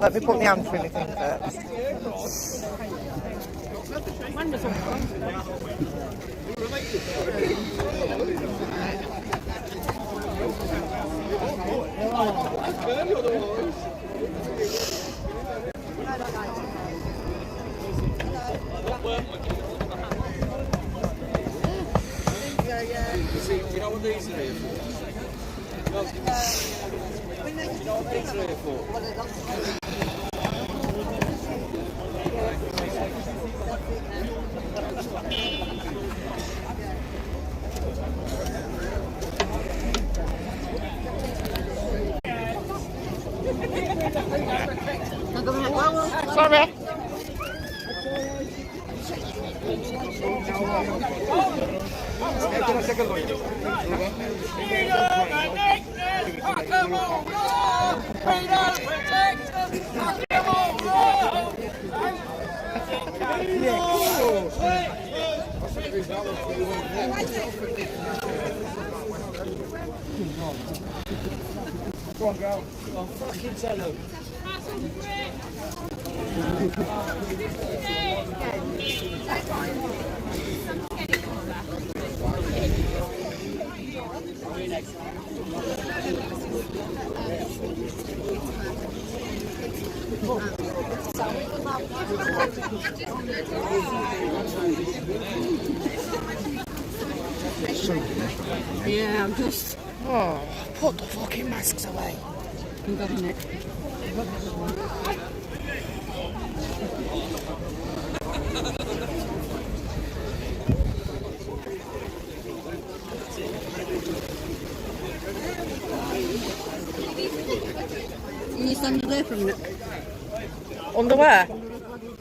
Let me put my hand through anything first. Do you know what these are here for? Do you know what these are here for? Sorry. Go on, girl. Oh, fucking tell them. Yeah, I'm just... Oh, put the fucking masks away. I'm getting it. Can you stand there for a minute? Underwear?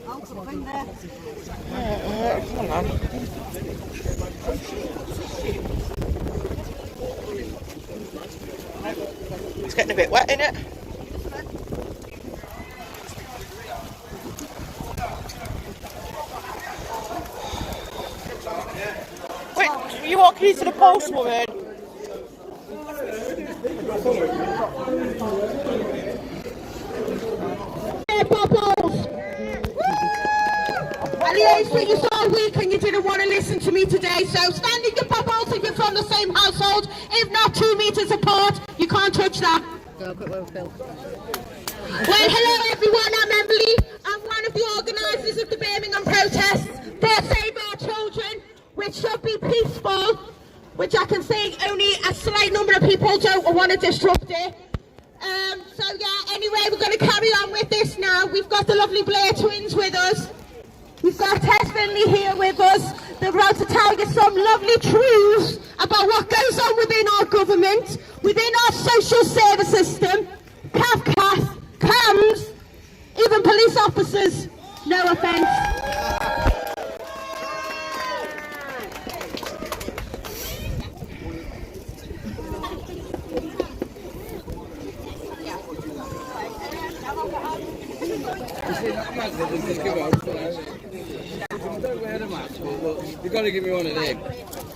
I'll put them there. Come on. It's getting a bit wet, isn't it? Wait, are you walking into the post, woman? Alias, you so weak and you didn't want to listen to me today, so stand in your bubbles if you're from the same household. If not 2 meters apart, you can't touch that. Go, quick, well, Phil. Well, hello everyone, I'm Emily. I'm one of the organisers of the Birmingham protests for Save Our Children, which should be peaceful, which I can see only a slight number of people don't want to disrupt it. So yeah, anyway, we're going to carry on with this now. We've got the lovely Blair twins with us. We've got Tess Finley here with us. They're about to tell you some lovely truths about what goes on within our government, within our social service system, CAF, CAMS, even police officers. No offence. Don't wear the mask, but look, you've got to give me one of them.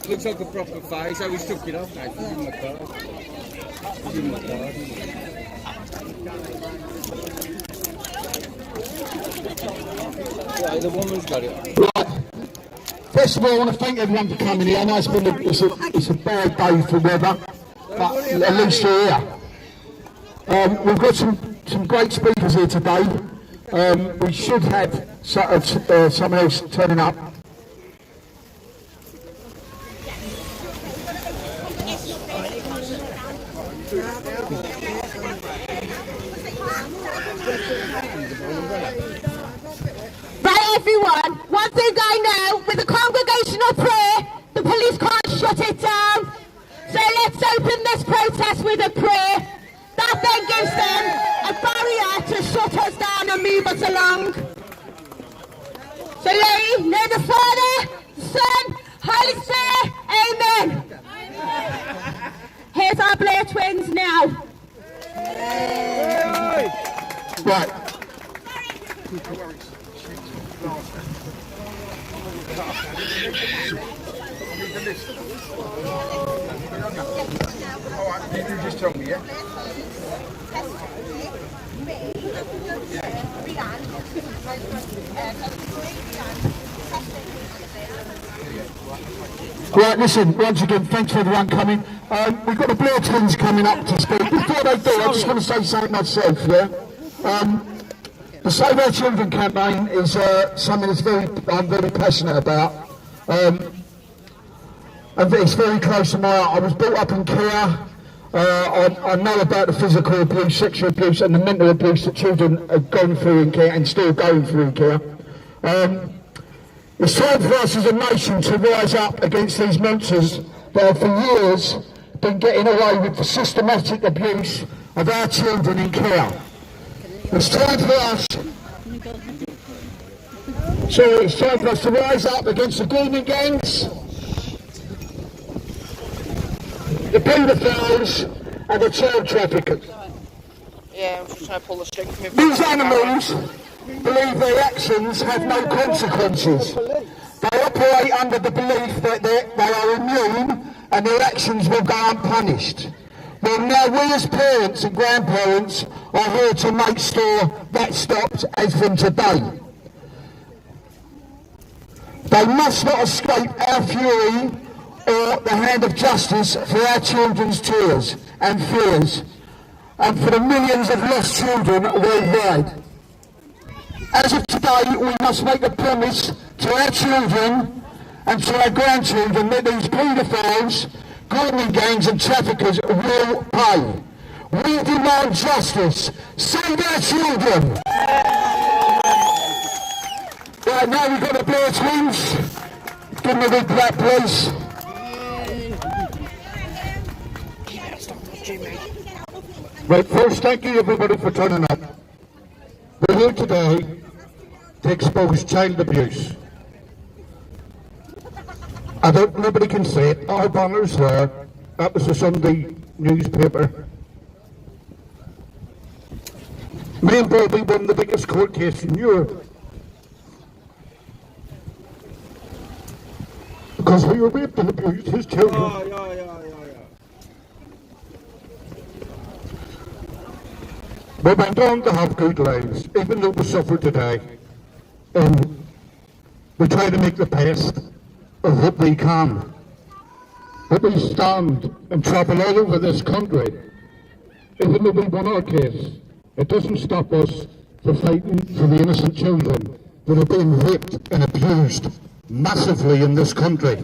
Looks like a proper face. I was took it off, mate. Give him my card. Give him my card. Yeah, the woman's got it. Right. First of all, I want to thank everyone for coming here. I know it's a bad day for weather, but at least you're here. We've got some great speakers here today. We should have someone else turning up. Right, everyone, one thing I know, with a congregational prayer, the police can't shut it down. So let's open this protest with a prayer. That then gives them a barrier to shut us down and move us along. So let me know the Father, the Son, Holy Spirit, amen. Here's our Blair twins now. Right. Alright, you just tell me, yeah? Right, listen, once again, thanks for everyone coming. We've got the Blair twins coming up to speak. Before they do, I just want to say something myself, yeah? The Save Our Children campaign is something I'm very passionate about. And it's very close to my heart. I was brought up in care. I know about the physical abuse, sexual abuse and the mental abuse that children have gone through in care and still going through in care. It's time for us as a nation to rise up against these monsters that have for years been getting away with the systematic abuse of our children in care. It's time for us to rise up against the grooming gangs, the paedophiles and the child traffickers. Yeah, I'm just trying to pull the string from him. These animals believe their actions have no consequences. They operate under the belief that they are immune and their actions will go unpunished. Well, now we as parents and grandparents are here to make sure that stops as from today. They must not escape our fury or the hand of justice for our children's tears and fears, and for the millions of lost children worldwide. As of today, we must make a promise to our children and to our grandchildren that these paedophiles, grooming gangs and traffickers will pay. We demand justice. Save our children! Right, now we've got the Blair twins. Give them a big clap, please. Right, first, thank you everybody for turning up. We're here today to expose child abuse. Nobody can say it. Our banners there. That was the Sunday newspaper. Me and Bobby won the biggest court case in Europe. Because we were raped and abused his children. We went on to have good lives, even though we suffer today. We try to make the best of what we can. But we stand and travel all over this country. Even though we won our case, it doesn't stop us from fighting for the innocent children that are being raped and abused massively in this country.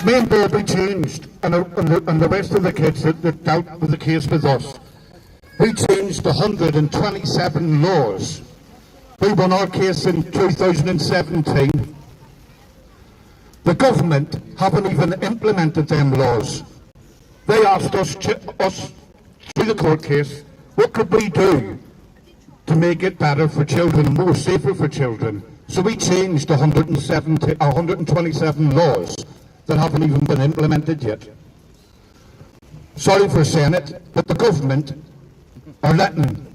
Me and Bobby changed, and the rest of the kids that dealt with the case with us. We changed 127 laws. We won our case in 2017. The government haven't even implemented them laws. They asked us through the court case, what could we do to make it better for children, more safer for children? So we changed 127 laws that haven't even been implemented yet. Sorry for saying it, but the government are letting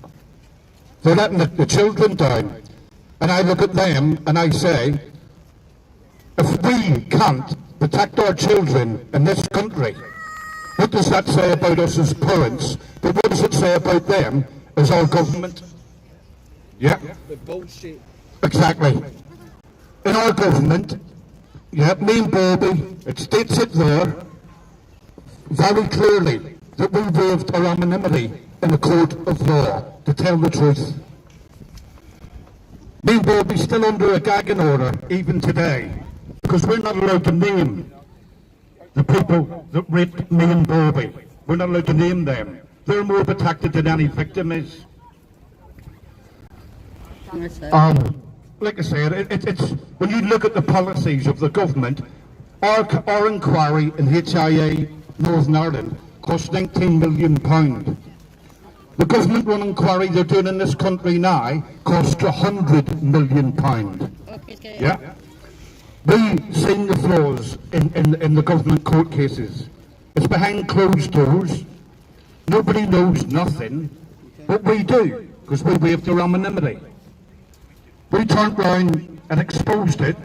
the children down. And I look at them and I say, if we can't protect our children in this country, what does that say about us as parents? But what does it say about them as our government? Yeah? The bullshit. Exactly. In our government, yeah, me and Bobby, it states it there very clearly that we waived our anonymity in a court of law to tell the truth. Me and Bobby still under a gagging order even today because we're not allowed to name the people that raped me and Bobby. We're not allowed to name them. They're more protected than any victim is. Like I said, it's when you look at the policies of the government, our inquiry in HIA Northern Ireland cost £19 million. The government-run inquiry they're doing in this country now cost £100 million. Yeah, we've seen the flaws in the government court cases. It's behind closed doors. Nobody knows nothing, but we do because we waived our anonymity. We turned round and exposed it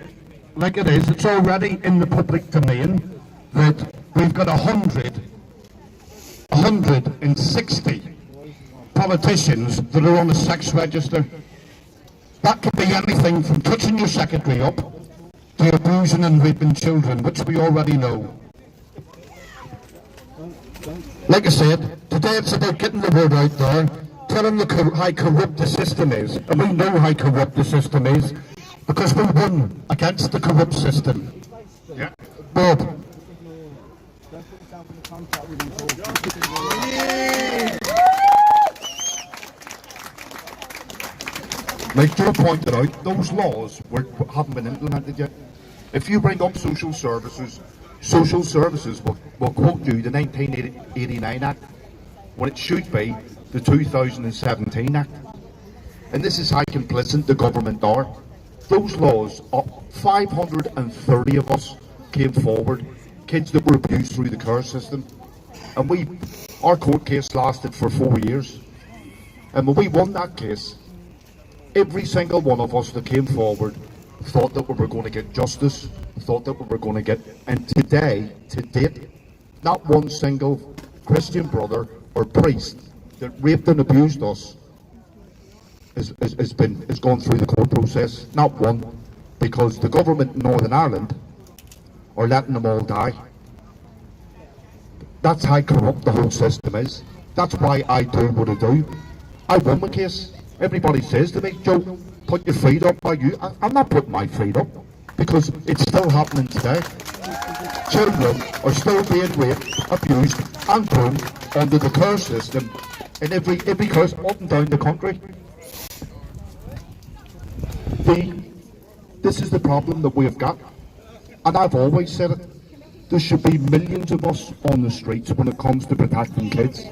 like it is. It's already in the public domain that we've got 160 politicians that are on the sex register. That could be anything from touching your secretary up to abusing and raping children, which we already know. Like I said, today it's about getting the word out there, telling you how corrupt the system is. And we know how corrupt the system is, because we won against the corrupt system. Yeah. Bob. Like Joe pointed out, those laws haven't been implemented yet. If you bring up social services will quote you the 1989 Act, when it should be the 2017 Act. And this is how complicit the government are. Those laws, 530 of us came forward, kids that were abused through the care system. And our court case lasted for 4 years. And when we won that case, every single one of us that came forward thought that we were going to get justice, thought that we were going to get, and to date, not one single Christian brother or priest that raped and abused us has gone through the court process. Not one, because the government in Northern Ireland are letting them all die. That's how corrupt the whole system is. That's why I do what I do. I won my case. Everybody says to me, Joe, put your feet up. I'm not putting my feet up, because it's still happening today. Children are still being raped, abused and thrown under the care system in every curse up and down the country. This is the problem that we have got, and I've always said it. There should be millions of us on the streets when it comes to protecting kids.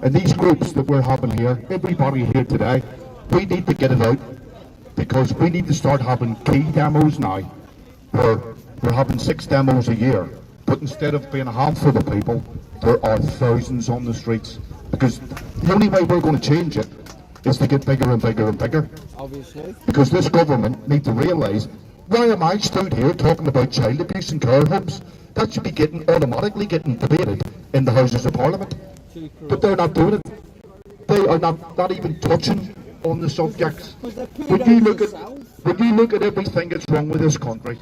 And these groups that we're having here, everybody here today, we need to get it out, because we need to start having key demos now, where we're having 6 demos a year, but instead of being a handful of people, there are thousands on the streets, because the only way we're going to change it is to get bigger and bigger and bigger. Obviously. Because this government need to realise, why am I stood here talking about child abuse and care homes? That should be automatically getting debated in the Houses of Parliament. But they're not doing it. They are not even touching on the subjects. When you look at everything that's wrong with this country,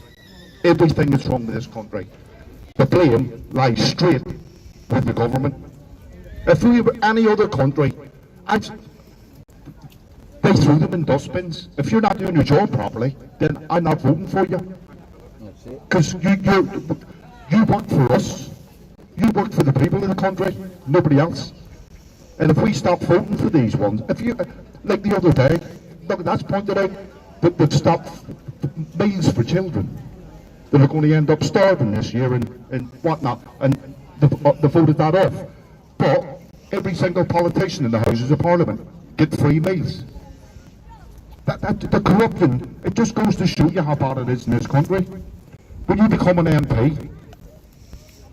everything that's wrong with this country, the blame lies straight with the government. If we were any other country, they threw them in dustbins. If you're not doing your job properly, then I'm not voting for you. Because you work for us. You work for the people of the country, nobody else. And if we stop voting for these ones, like the other day, look, that's pointed out, that stop meals for children that are going to end up starving this year and whatnot, and they voted that off. But every single politician in the Houses of Parliament get free meals. The corruption, it just goes to show you how bad it is in this country. When you become an MP,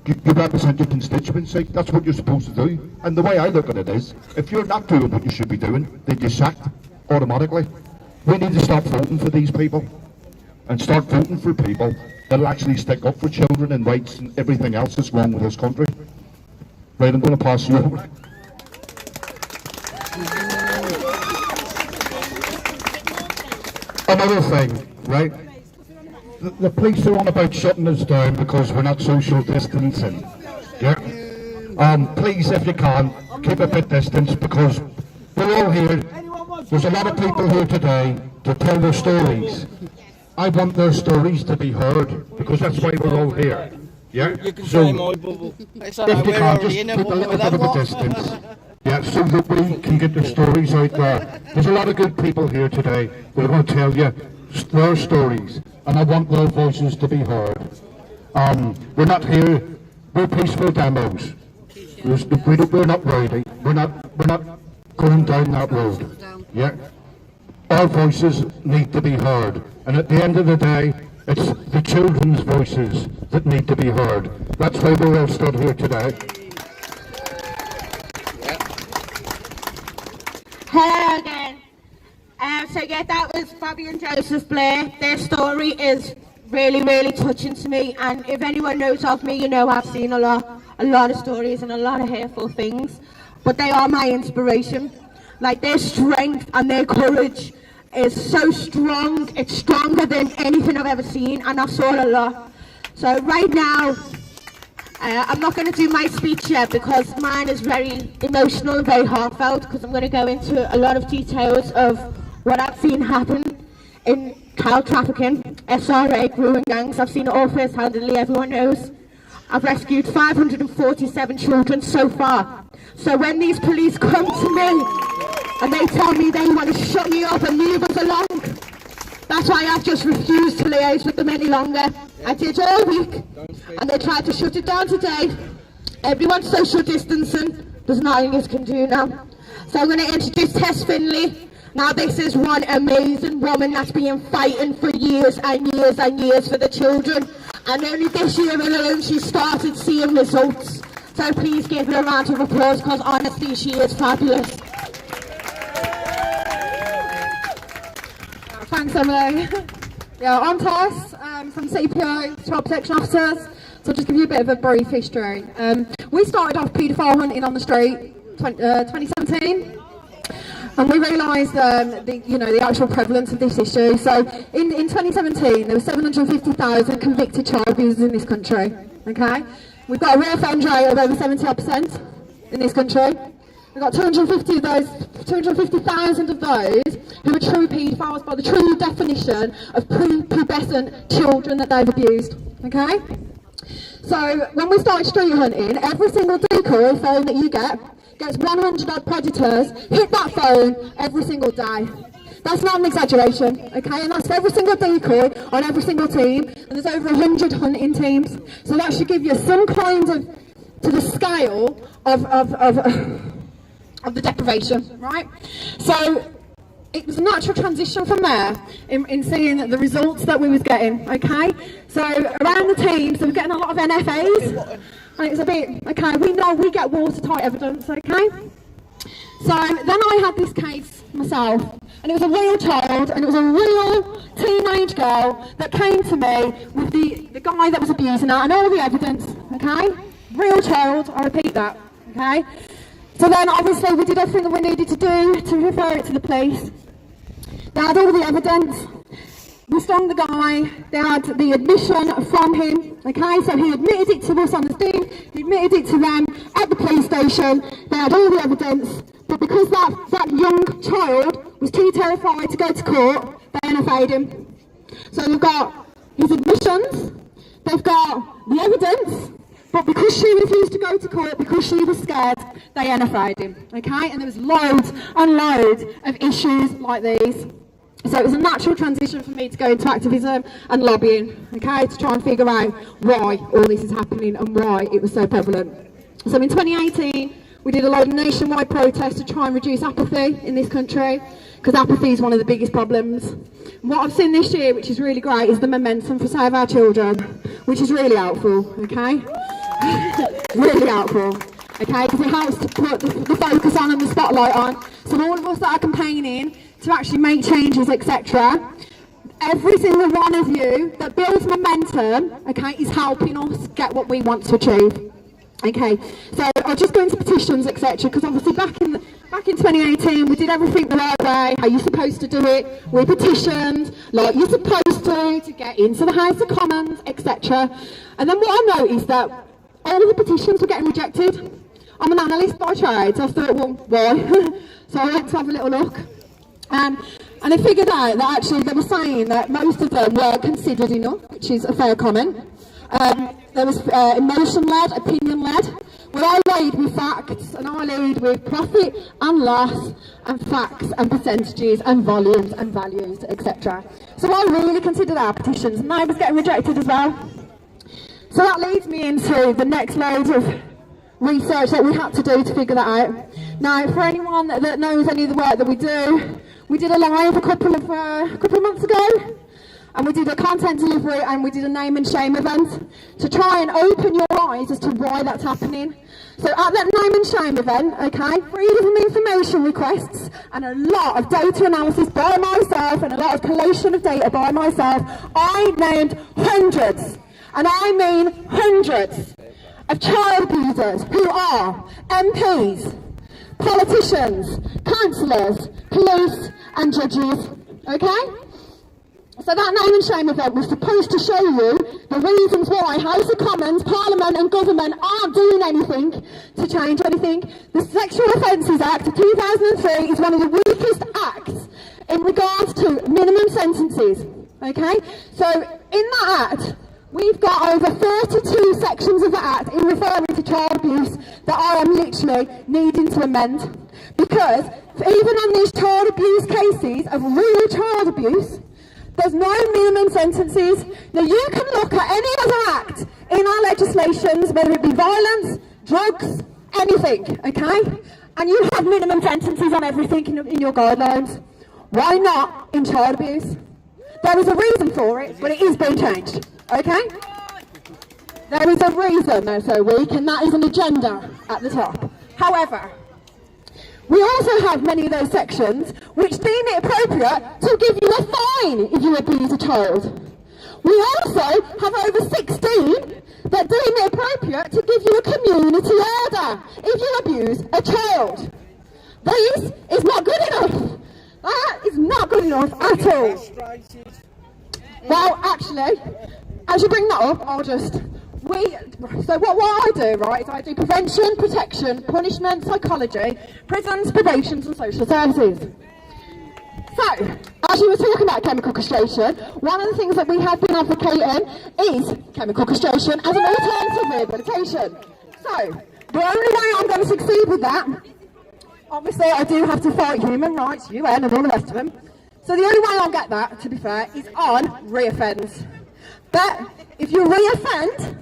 you represent your constituency. That's what you're supposed to do. And the way I look at it is, if you're not doing what you should be doing, then you're sacked automatically. We need to stop voting for these people and start voting for people that'll actually stick up for children and rights and everything else that's wrong with this country. Right, I'm going to pass you over. Another thing, right? The police are on about shutting us down because we're not social distancing. Yeah. Please, if you can, keep a bit distance, because we're all here. There's a lot of people here today to tell their stories. I want their stories to be heard, because that's why we're all here. Yeah. So, if you can, just keep a little bit of a distance. Yeah, so that we can get their stories out there. There's a lot of good people here today that are going to tell you their stories, and I want their voices to be heard. We're not here, we're peaceful demos. We're not rowdy. We're not going down that road. Yeah. Our voices need to be heard, and at the end of the day, it's the children's voices that need to be heard. That's why we're all stood here today. Hello again. So yeah, that was Bobby and Joseph Blair. Their story is really, really touching to me. And if anyone knows of me, you know I've seen a lot of stories and a lot of hateful things. But they are my inspiration. Like, their strength and their courage is so strong. It's stronger than anything I've ever seen, and I've saw a lot. So right now, I'm not going to do my speech yet because mine is very emotional and very heartfelt, because I'm going to go into a lot of details of what I've seen happen in child trafficking, SRA, grooming gangs. I've seen it all first-handedly, everyone knows. I've rescued 547 children so far. So when these police come to me and they tell me they want to shut me up and move us along, that's why I've just refused to liaise with them any longer. I did all week, and they tried to shut it down today. Everyone's social distancing. There's nothing you can do now. So I'm going to introduce Tess Finley. Now this is one amazing woman that's been fighting for years and years and years for the children. And only this year alone she started seeing results. So please give her a round of applause, because honestly she is fabulous. Thanks, Emily. Yeah, I'm Tess from CPO, Child Protection Officers. So I'll just give you a bit of a brief history. We started off paedophile hunting on the street 2017. And we realised the actual prevalence of this issue. So in 2017, there were 750,000 convicted child abusers in this country. Okay, we've got a reoffend rate of over 70% in this country. We've got 250,000 of those who are true paedophiles by the true definition of prepubescent children that they've abused. Okay, so when we started street hunting, every single decoy phone that you gets 100 odd predators hit that phone every single day. That's not an exaggeration, okay? And that's for every single decoy on every single team, and there's over 100 hunting teams. So that should give you some kind of, to the scale of the deprivation, right? So it was a natural transition from there in seeing the results that we was getting, okay? So around the teams, we were getting a lot of NFAs. And it was a bit, okay, we know we get watertight evidence, okay? So then I had this case myself, and it was a real child, and it was a real teenage girl that came to me with the guy that was abusing her, and all the evidence, okay? Real child, I repeat that, okay? So then obviously we did everything that we needed to do to refer it to the police. They had all the evidence. We stung the guy, they had the admission from him, okay, so he admitted it to us on the scene, he admitted it to them at the police station, they had all the evidence, but because that young child was too terrified to go to court, they NFA'd him. So they've got his admissions, they've got the evidence, but because she refused to go to court, because she was scared, they NFA'd him, okay, and there was loads and loads of issues like these. So it was a natural transition for me to go into activism and lobbying, okay, to try and figure out why all this is happening and why it was so prevalent. So in 2018, we did a lot of nationwide protests to try and reduce apathy in this country, because apathy is one of the biggest problems. What I've seen this year, which is really great, is the momentum for Save Our Children, which is really helpful, okay? Really helpful. Okay, because it helps to put the focus on and the spotlight on. So all of us that are campaigning to actually make changes, etc., every single one of you that builds momentum, okay, is helping us get what we want to achieve. Okay, so I'll just go into petitions, etc., because obviously back in 2018 we did everything the right way, how you're supposed to do it. We petitioned like you're supposed to get into the House of Commons, etc. And then what I noticed that all of the petitions were getting rejected. I'm an analyst by trade, so I thought, well, why? So I went to have a little look. And I figured out that actually they were saying that most of them were considered enough, which is a fair comment. There was emotion-led, opinion-led, where I lead with facts, and I lead with profit and loss, and facts and percentages and volumes and values, etc. So I really considered our petitions, and I was getting rejected as well. So that leads me into the next load of research that we had to do to figure that out. Now, for anyone that knows any of the work that we did a live a couple of months ago, and we did a content delivery and we did a name and shame event to try and open your eyes as to why that's happening. So at that name and shame event, okay, freedom of information requests and a lot of data analysis by myself and a lot of collation of data by myself, I named hundreds, and I mean hundreds, of child abusers who are MPs, politicians, councillors, police and judges, okay? So that name and shame event was supposed to show you the reasons why House of Commons, Parliament and government aren't doing anything to change anything. The Sexual Offences Act of 2003 is one of the weakest acts in regards to minimum sentences, okay? So in that act, we've got over 32 sections of the act in referring to child abuse that I am literally needing to amend. Because even on these child abuse cases of real child abuse, there's no minimum sentences. Now you can look at any other act in our legislations, whether it be violence, drugs, anything, okay? And you have minimum sentences on everything in your guidelines. Why not in child abuse? There is a reason for it, but it is being changed, okay? There is a reason they're so weak, and that is an agenda at the top. However, we also have many of those sections which deem it appropriate to give you a fine if you abuse a child. We also have over 16 that deem it appropriate to give you a community order if you abuse a child. This is not good enough. That is not good enough at all. Well, actually, as you bring that up, so what I do, right, is I do prevention, protection, punishment, psychology, prisons, probations and social services. So, as you were talking about chemical castration, one of the things that we have been advocating is chemical castration as an alternative rehabilitation. So, the only way I'm going to succeed with that, obviously I do have to fight human rights, UN and all the rest of them. So the only way I'll get that, to be fair, is on re-offends. But if you re-offend,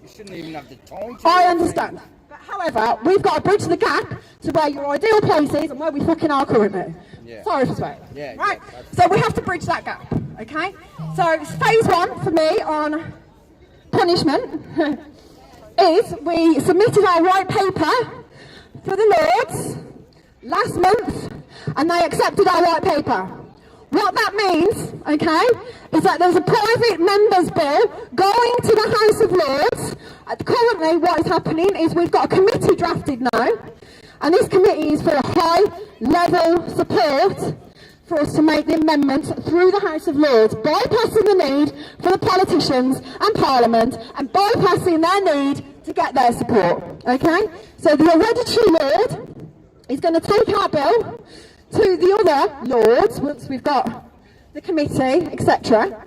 shouldn't even have the time to I understand. But however, we've got to bridge the gap to where your ideal place is and where we fucking are currently. Yeah. Sorry for swearing. Yeah, right? Yeah, so we have to bridge that gap, okay? So phase one for me on punishment is we submitted our white paper for the Lords last month and they accepted our white paper. What that means, okay, is that there's a private members' bill going to the House of Lords. Currently what is happening is we've got a committee drafted now, and this committee is for a high-level support for us to make the amendments through the House of Lords, bypassing the need for the politicians and Parliament, and bypassing their need to get their support, okay? So the hereditary Lord is going to take our bill to the other Lords, once we've got the committee, etc.,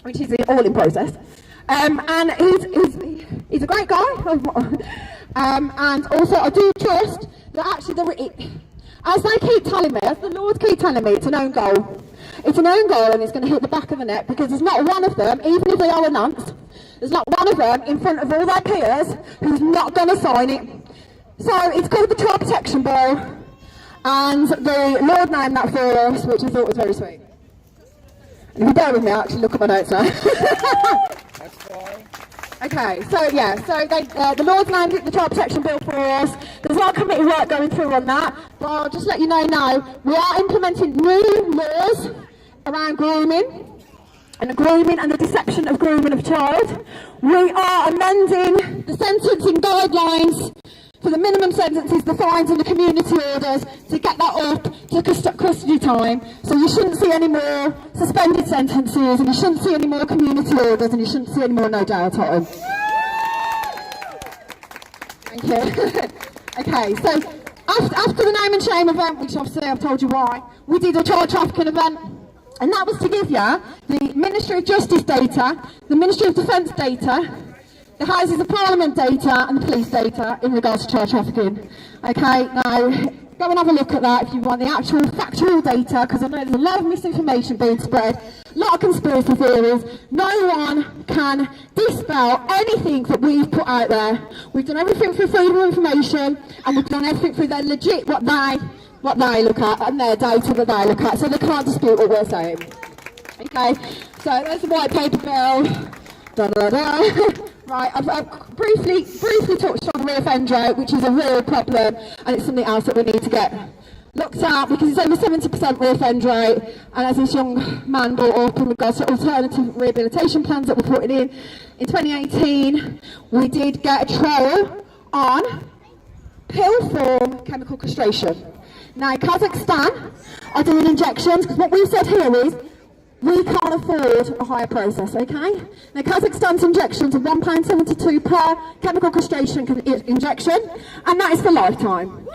which is all in process. And he's a great guy. And also I do trust that actually, as they keep telling me, as the Lords keep telling me, it's an own goal. It's an own goal and it's going to hit the back of the net because there's not one of them, even if they are announced, there's not one of them in front of all their peers who's not going to sign it. So it's called the Child Protection Bill. And the Lord named that for us, which I thought was very sweet. And if you bear with me, I'll actually look at my notes now. That's fine. Okay, so yeah, so the Lord named it the Child Protection Bill for us. There's a lot of committee work going through on that, but I'll just let you know now, we are implementing new laws around grooming and the deception of grooming of child. We are amending the sentencing guidelines for the minimum sentences, the fines and the community orders to get that up to custody time. So you shouldn't see any more suspended sentences and you shouldn't see any more community orders and you shouldn't see any more no jail time. Thank you. Okay, so after the name and shame event, which obviously I've told you why, we did a child trafficking event. And that was to give you the Ministry of Justice data, the Ministry of Defence data, the Houses of Parliament data and the police data in regards to child trafficking. Okay, now go and have a look at that if you want the actual factual data, because I know there's a lot of misinformation being spread, a lot of conspiracy theories. No one can dispel anything that we've put out there. We've done everything through freedom of information and we've done everything through their legit, what they look at and their data that they look at, so they can't dispute what we're saying. Okay, So there's the white paper bill. Da, da, da. Right, I've briefly touched on reoffend rate, which is a real problem, and it's something else that we need to get looked at because it's over 70% reoffend rate. And as this young man brought up in regards to alternative rehabilitation plans that we're putting in 2018, we did get a trial on pill form chemical castration. Now, Kazakhstan are doing injections because what we've said here is we can't afford a higher process, okay? Now, Kazakhstan's injections are £1.72 per chemical castration injection, and that is for lifetime.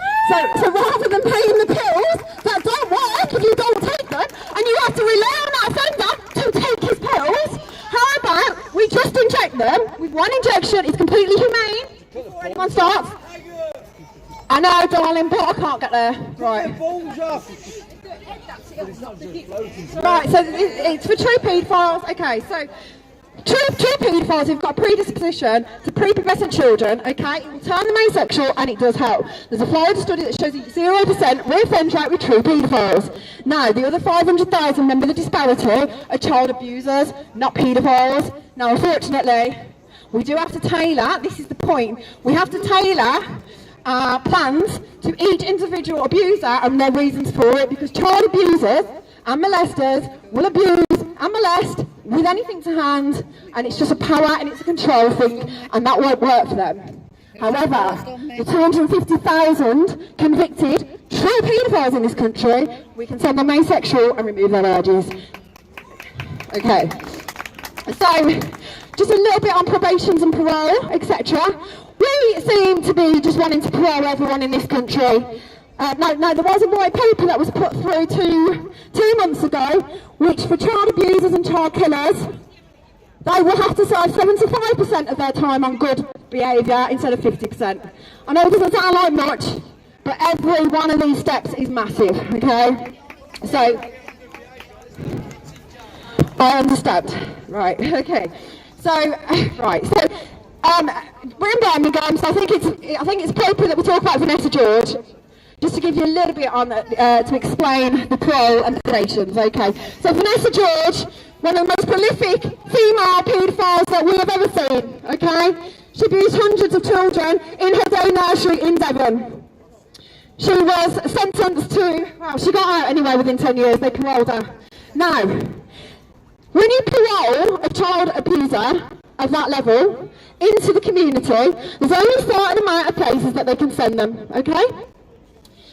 So rather than paying the pills that don't work if you don't take them, and you have to rely on that offender to take his pills, how about we just inject them with one injection? It's completely humane before anyone starts. I know, darling, but I can't get there. Right. Right, so it's for true paedophiles. Okay, so true paedophiles who've got a predisposition to prepubescent children, okay, it will turn them asexual and it does help. There's a Florida study that shows 0% reoffend rate with true paedophiles. Now, the other 500,000, remember the disparity, are child abusers, not paedophiles. Now, unfortunately, we do have to tailor, this is the point, we have to tailor plans to each individual abuser and their reasons for it, because child abusers and molesters will abuse and molest with anything to hand, and it's just a power and it's a control thing, and that won't work for them. However, the 250,000 convicted true paedophiles in this country, we can send them asexual and remove their urges. Okay, so just a little bit on probations and parole, etc. We seem to be just wanting to parole everyone in this country. No, there was a white paper that was put through two months ago, which for child abusers and child killers, they will have to serve 75% of their time on good behaviour instead of 50%. I know it doesn't sound like much, but every one of these steps is massive, okay? So, I understand. Right, okay. So, right, so, we're in Birmingham, so I think it's appropriate that we talk about Vanessa George, just to give you a little bit on to explain the parole and preparations. Okay, so Vanessa George, one of the most prolific female paedophiles that we have ever seen. Okay, she abused hundreds of children in her day nursery in Devon. She was sentenced to, well, she got out anyway within 10 years. They paroled her. Now, when you parole a child abuser of that level into the community, there's only a certain amount of places that they can send them, okay?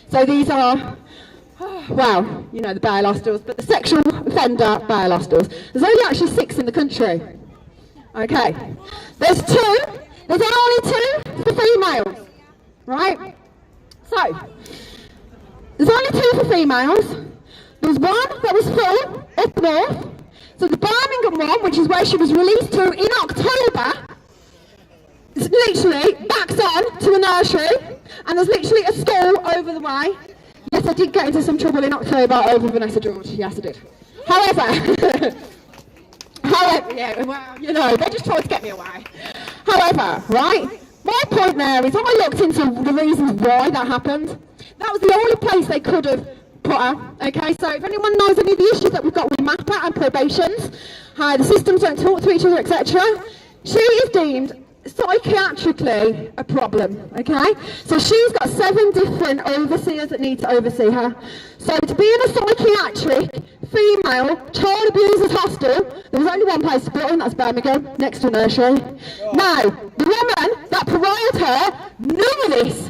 So these are, well, you know, the bail hostels, but the sexual offender bail hostels. There's only actually 6 in the country, okay? There's only 2 for females, right? So, there's only 2 for females. There's one that was full up north. So the Birmingham one, which is where she was released to in October, is literally backs on to a nursery, and there's literally a school over the way. Yes, I did get into some trouble in October over Vanessa George. Yes, I did. However, yeah, well, you know, they just tried to get me away. However, right, my point there is I looked into the reasons why that happened. That was the only place they could have put her. Okay, so if anyone knows any of the issues that we've got with MAPA and probations, how the systems don't talk to each other, etc., she is deemed psychiatrically a problem, okay? So she's got 7 different overseers that need to oversee her. So to be in a psychiatric female child abusers hostel, there was only one place to put her, and that's Birmingham, next to a nursery. Now, the woman that paroled her knew this.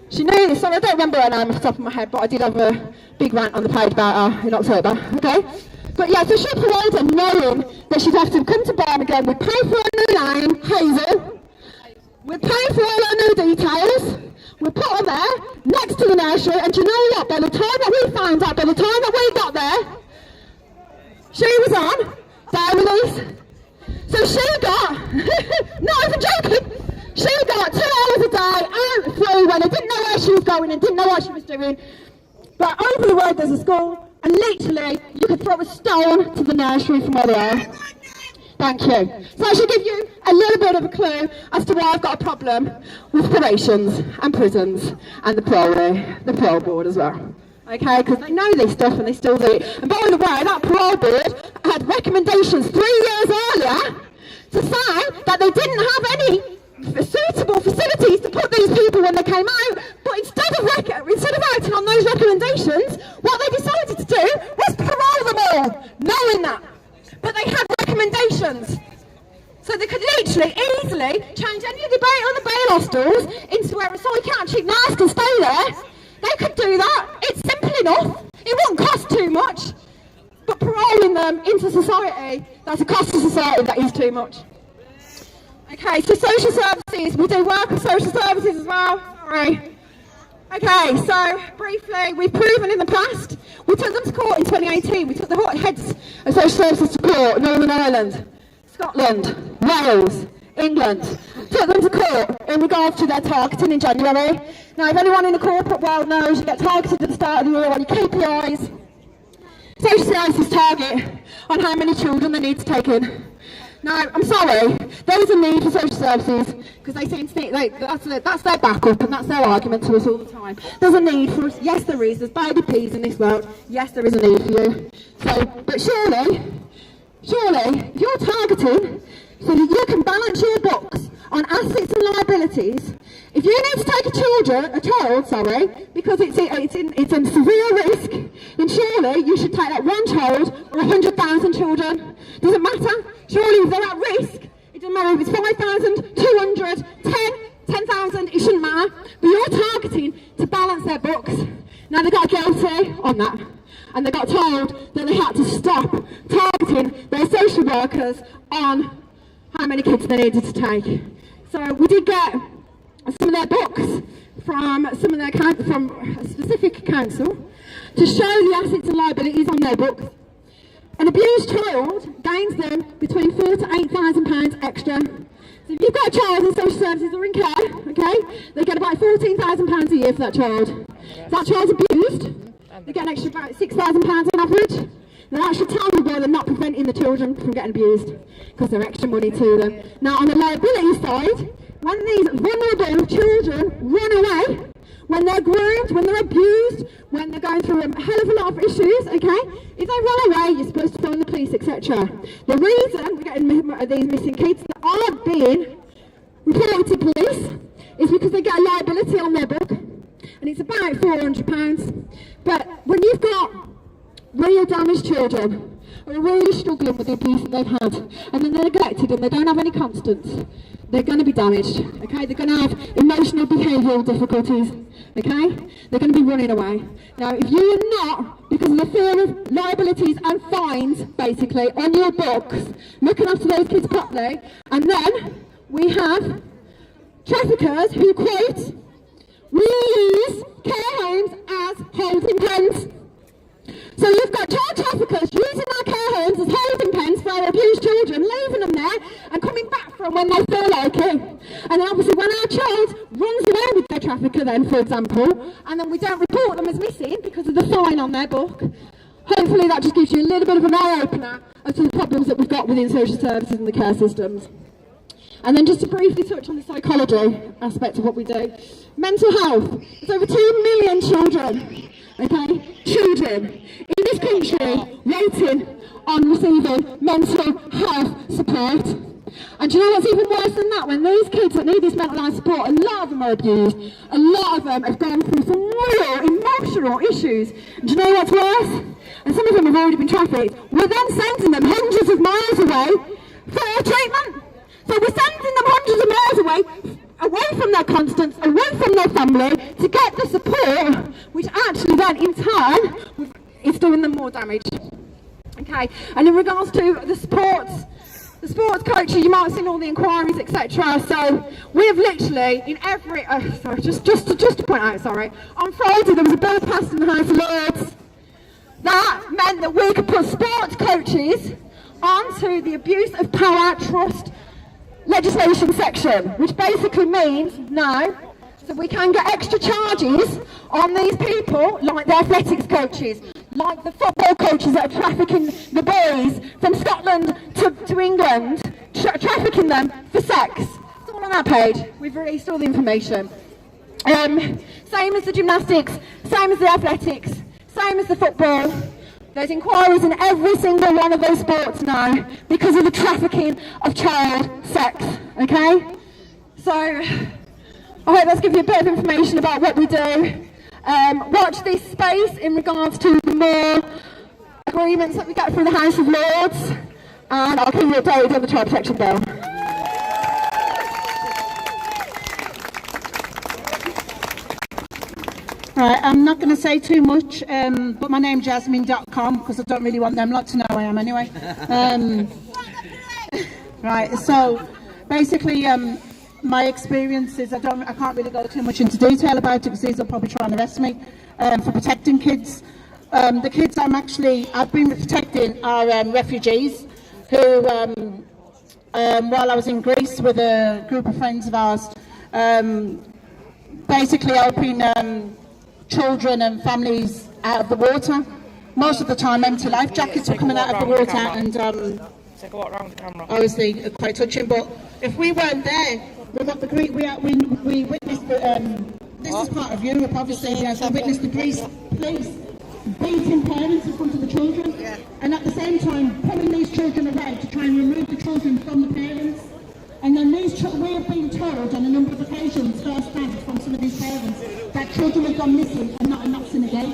She knew this, so I don't remember her name off the top of my head, but I did have a big rant on the page about her in October, okay? But yeah, so she paroled her knowing that she'd have to come to Birmingham, we'd pay for her new name, Hazel, we'd pay for all her new details, we'd put her there, next to the nursery, and do you know what, by the time that we found out, by the time that we got there, she was on bail release. So she got, not even joking, she got 2 hours a day out through when I didn't know where she was going and didn't know what she was doing. But over the road there's a school, and literally you could throw a stone to the nursery from where they are. Thank you. So I should give you a little bit of a clue as to why I've got a problem with probations and prisons and the parole board as well. okay, because they know this stuff and they still do it. And by the way, that parole board had recommendations 3 years earlier to say that they didn't have any suitable facilities to put these people when they came out, but instead of acting on those recommendations, what they decided to do was parole them all, knowing that. But they had recommendations. So they could literally, easily change any of the bail on the bail hostels into where a psychiatric nurse can stay there. They could do that. It's simple enough. It won't cost too much. But paroling them into society, that's a cost to society that is too much. Okay, so social services. We do work with social services as well. Sorry. Okay, so briefly, we've proven in the past, we took them to court in 2018. We took the heads of social services to court, Northern Ireland, Scotland, Wales, England. Took them to court in regards to their targeting in January. Now, if anyone in the corporate world knows, you get targeted at the start of the year on your KPIs. Social services target on how many children they need to take in. Now, I'm sorry, there is a need for social services because they seem to think that's their backup and that's their argument to us all the time. There's a need for us. Yes, there is. There's baby peas in this world. Yes, there is a need for you. So, but surely, if you're targeting so that you can balance your books on assets and liabilities, if you need to take a child, because it's in severe risk, then surely you should take that one child or 100,000 children. Doesn't matter. Surely if they're at risk, it doesn't matter if it's 5,000, 200, 10,000, it shouldn't matter. But you're targeting to balance their books. Now they got guilty on that. And they got told that they had to stop targeting their social workers on how many kids they needed to take. So we did get some of their books from a specific council to show the assets and liabilities on their books. An abused child gains them between £4,000 to £8,000 extra. So if you've got a child in social services or in care, okay, they get about £14,000 a year for that child. If that child's abused, they get an extra about £6,000 on average. They're actually telling why they're not preventing the children from getting abused, because they're extra money to them. Now on the liability side, when these vulnerable children run away, when they're groomed, when they're abused, when they're going through a hell of a lot of issues, okay, if they run away, you're supposed to phone the police, etc. The reason we're getting these missing kids that aren't being reported to police is because they get a liability on their book, and it's about £400. But when you've got real damaged children who are really struggling with the abuse that they've had, and then they're neglected and they don't have any constants, they're going to be damaged, okay? They're going to have emotional behavioural difficulties, okay? They're going to be running away. Now, if you are not, because of the fear of liabilities and fines, basically, on your books, looking after those kids properly, and then we have traffickers who, quote, we use care homes as holding pens. So you've got child traffickers using our care homes as holding pens for our abused children, leaving them there and coming back from when they feel like it. And then obviously when our child runs away with their trafficker then, for example, and then we don't report them as missing because of the fine on their book, hopefully that just gives you a little bit of an eye-opener as to the problems that we've got within social services and the care systems. And then just to briefly touch on the psychology aspect of what we do. Mental health. There's over 2 million children, okay, children in this country waiting on receiving mental health support. And do you know what's even worse than that? When these kids that need this mental health support, a lot of them are abused, a lot of them have gone through some real emotional issues. And do you know what's worse? And some of them have already been trafficked. We're then sending them hundreds of miles away for treatment. So we're sending them hundreds of miles away from their constants, away from their family, to get the support, which actually then, in turn, is doing them more damage. Okay, and in regards to the sports coaches, you might have seen all the inquiries, etc. So we have literally, in every, just to point out, on Friday there was a bill passed in the House of Lords. That meant that we could put sports coaches onto the abuse of power trust legislation section, which basically means now that we can get extra charges on these people, like the athletics coaches, like the football coaches that are trafficking the boys from Scotland to England, trafficking them for sex. It's all on our page. We've released all the information. Same as the gymnastics, same as the athletics, Same as the football. There's inquiries in every single one of those sports now because of the trafficking of child sex, okay? So, I hope that's given you a bit of information about what we do. Watch this space in regards to the more agreements that we get from the House of Lords, and I'll keep you updated on the Child Protection Bill. Right, I'm not going to say too much, but my name's Jasmine.com because I don't really want them lot to know who I am anyway. Right, so basically my experiences, I can't really go too much into detail about it because these will probably try and arrest me for protecting kids. The kids I've been protecting are refugees who, while I was in Greece with a group of friends of ours, basically helping children and families out of the water. Most of the time empty life jackets were coming out of the water, and Take a walk around the camera. obviously quite touching. But if we weren't there, we witnessed this is part of Europe, obviously. Yes, we witnessed the police beating parents in front of the children, and at the same time pulling these children away to try and remove the children from the parents. And then we have been told on a number of occasions, first-hand from some of these parents, that children have gone missing and not enough sin again.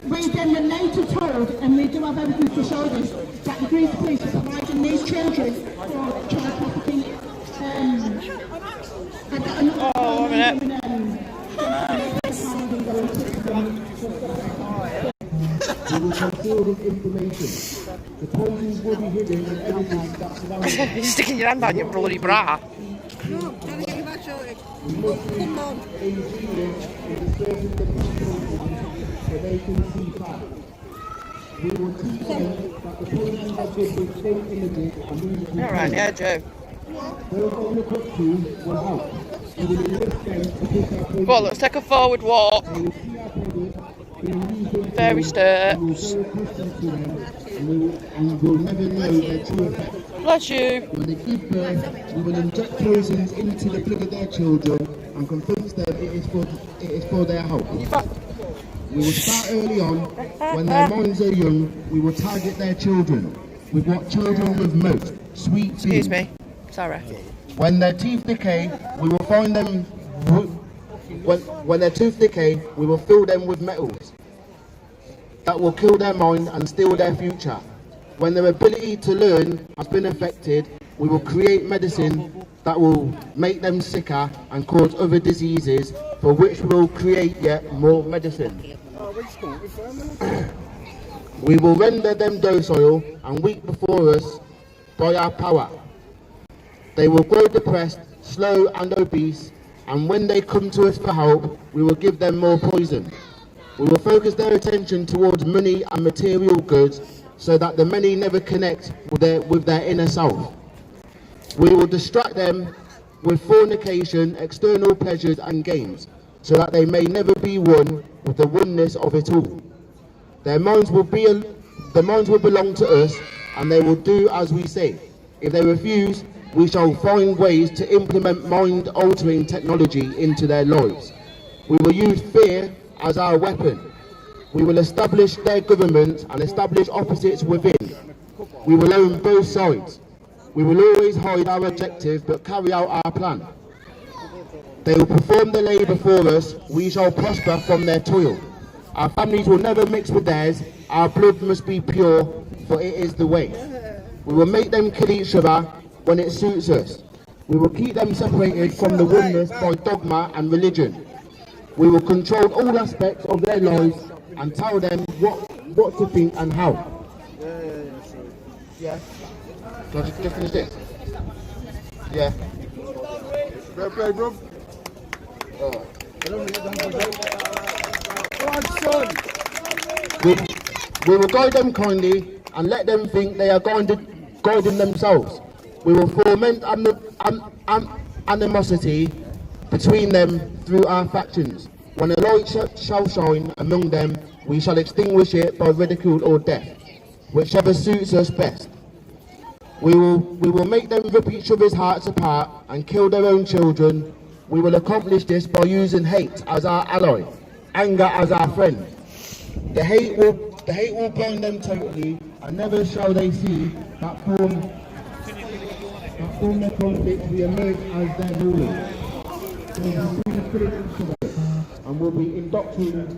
We then were later told, and we do have evidence to show this, that the Greece police are providing these children for child trafficking. Oh, a minute. We will conceal this information. The poisons will be hidden in everything that surrounds us. You're sticking your hand down your bloody bra. No, trying to get your back sorted. We must be Come on. ingenious in disturbing the people so they can see past. We will teach them that the poisons are good with fake images and music. Alright, yeah, Joe. Those they look up to will help. We will enlist them to pick our poisons. Well, let's take a forward walk. They will see our products, they will use them. Fairy steps. We will show custom to them and we'll never know their true effect. Bless you. When they give birth, we will inject poisons into the blood of their children and convince them it is for their health. We will start early on. When their minds are young, we will target their children with what children love most, sweet food. Excuse me. Sorry. When their teeth decay, we will find them. When their tooth decay, we will fill them with metals that will kill their mind and steal their future. When their ability to learn has been affected, we will create medicine that will make them sicker and cause other diseases, for which we will create yet more medicine. We will render them docile and weak before us by our power. They will grow depressed, slow and obese, and when they come to us for help, we will give them more poison. We will focus their attention towards money and material goods so that the many never connect with their inner self. We will distract them with fornication, external pleasures and games, so that they may never be one with the oneness of it all. Their minds will belong to us, and they will do as we say. If they refuse, we shall find ways to implement mind-altering technology into their lives. We will use fear as our weapon. We will establish their government and establish opposites within. We will own both sides. We will always hide our objective but carry out our plan. They will perform the labour for us. We shall prosper from their toil. Our families will never mix with theirs. Our blood must be pure, for it is the way. We will make them kill each other when it suits us. We will keep them separated from the oneness by dogma and religion. We will control all aspects of their lives and tell them what to think and how. Yeah. Can I just finish this? Yeah. Fair play, bro. We will guide them kindly and let them think they are guiding themselves. We will foment animosity between them through our factions. When a light shall shine among them, we shall extinguish it by ridicule or death, whichever suits us best. We will make them rip each other's hearts apart and kill their own children. We will accomplish this by using hate as our ally, anger as our friend. The hate will blind them totally, and never shall they see that form their conflict will emerge as their rulers. They will see the critics of it, and will be indoctrinated